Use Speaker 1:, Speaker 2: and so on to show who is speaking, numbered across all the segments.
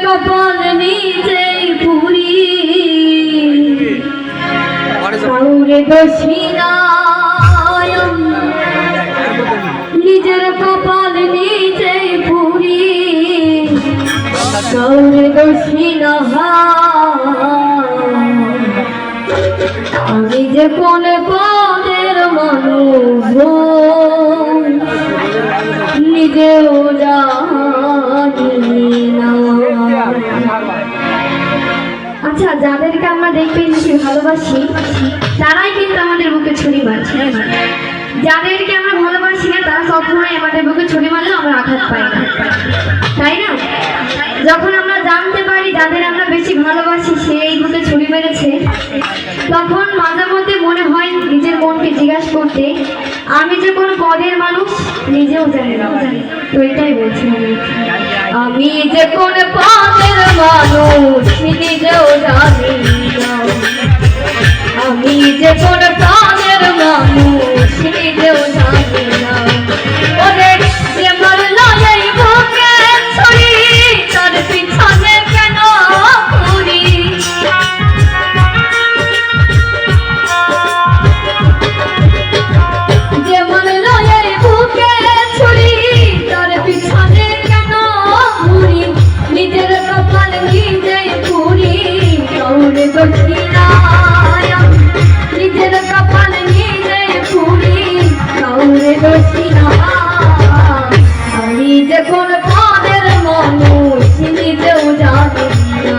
Speaker 1: কপাল নিজেই পুরি কাউরে দোষী নাই নিজের কপাল নিজেই পুরি কাউরে দোষী না আমি যে কোন পদের মানুষ নিজেও জানি না। আচ্ছা, যাদেরকে আমরা দেখতে বেশি ভালোবাসি তারাই কিন্তু আমাদের বুকে ছুরি মারছে, যাদেরকে আমরা ভালোবাসি না তারা সবসময় আমাদের বুকে ছুরি মারলে আমরা আঘাত পাই না, তাই না? যখন আমরা জানতে পারি যাদের আমরা বেশি ভালোবাসি সে এই বুকে ছুরি মেরেছে, তখন মাঝে মধ্যে মনে হয় নিজের মনকে জিজ্ঞাসা করতে আমি যে কোন পদের মানুষ নিজেও জানি না। তো এটাই বলছি আমি যে কোন পদের মানুষ নিজেও জানি না, আমি যে কোন পদের মানুষ নিজেও জানি না। ওরে যে মারলো এই বুকে ছুরি তার পিছনে কেন ঘুরি, যে মারলো এই বুকে ছুরি তার পিছনে কেন ঘুরি, নিজের কপাল নিজেই পুরি কাউরে দোষী নাই, নিজের কপাল নিজেই পুরি কাউরে দোষী না। আমি যে কোন পদের মানুষ নিজেও জানি না,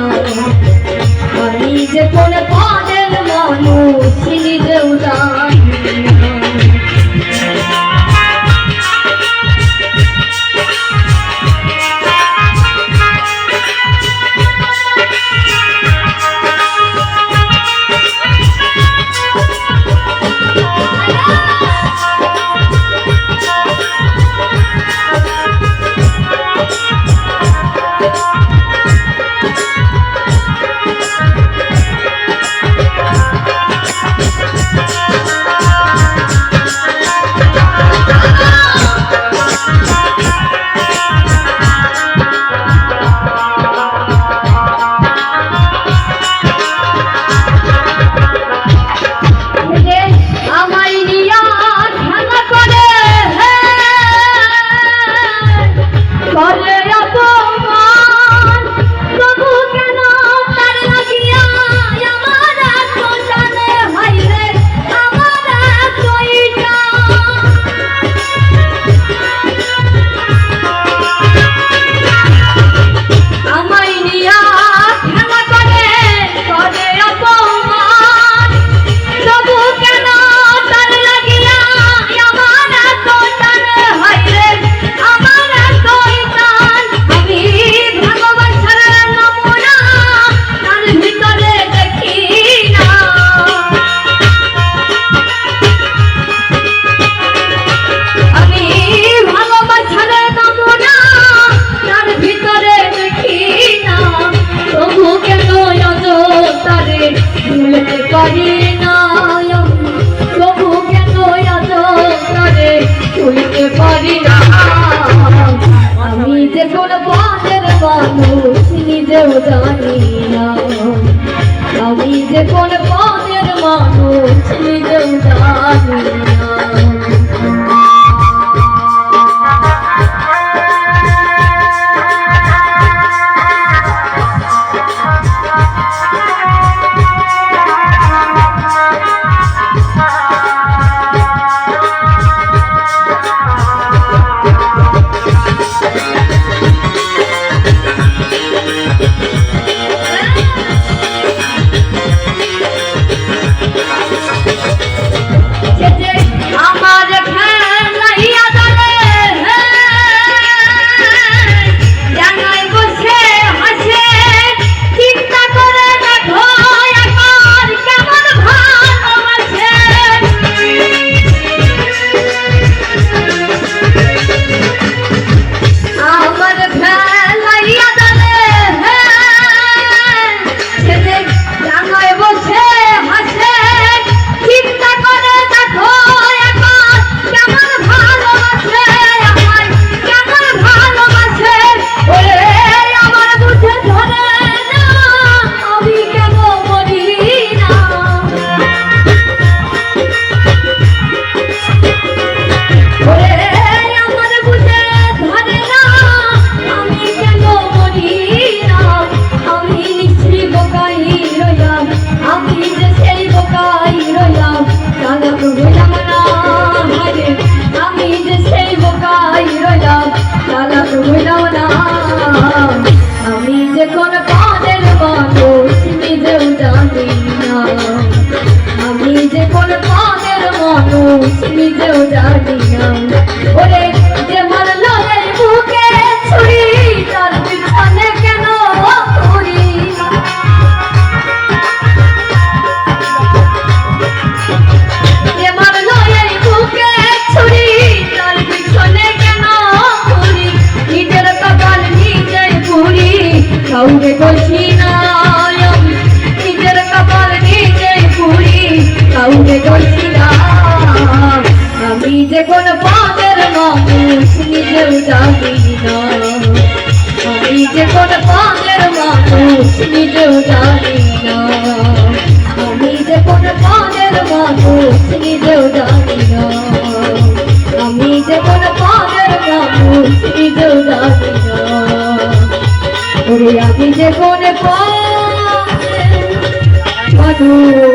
Speaker 1: আমি যে কোন পদের মানুষ নিজেও জানি না। আমি যে কোন পদের মানুষ নিজেও জানি না, আমি যে কোন পদের মানুষ নিজেও জানি না। বোকাই রইলাম, চালাক হইলাম না। আমি যে কোন কাজের মানুষ নিজেও জানি না, আমি যে কোন কাজের মানুষ নিজেও জানি না। ওরে যে মারলো এই বুকে ছুরি, তার পিছনে কেন ঘুরি? যে মারলো এই বুকে ছুরি, তার পিছনে কেন ঘুরি? নিজের কপাল নিজেই পুরি, কাউকে দোষী না আমি। নিজের কপাল নিজেই পুরি, কাউকে দোষী না। আমি যে কোন পাপের মানুষ নিজেও জানি না, আমি যে কোন পাপের মানুষ নিজেও জানি না, আমি যে কোন পাপের মানুষ নিজেও জানি না, আমি যে কোন পাপের মানুষ নিজেও জানি না। ওরে আমি যে কোন পাপের মানুষ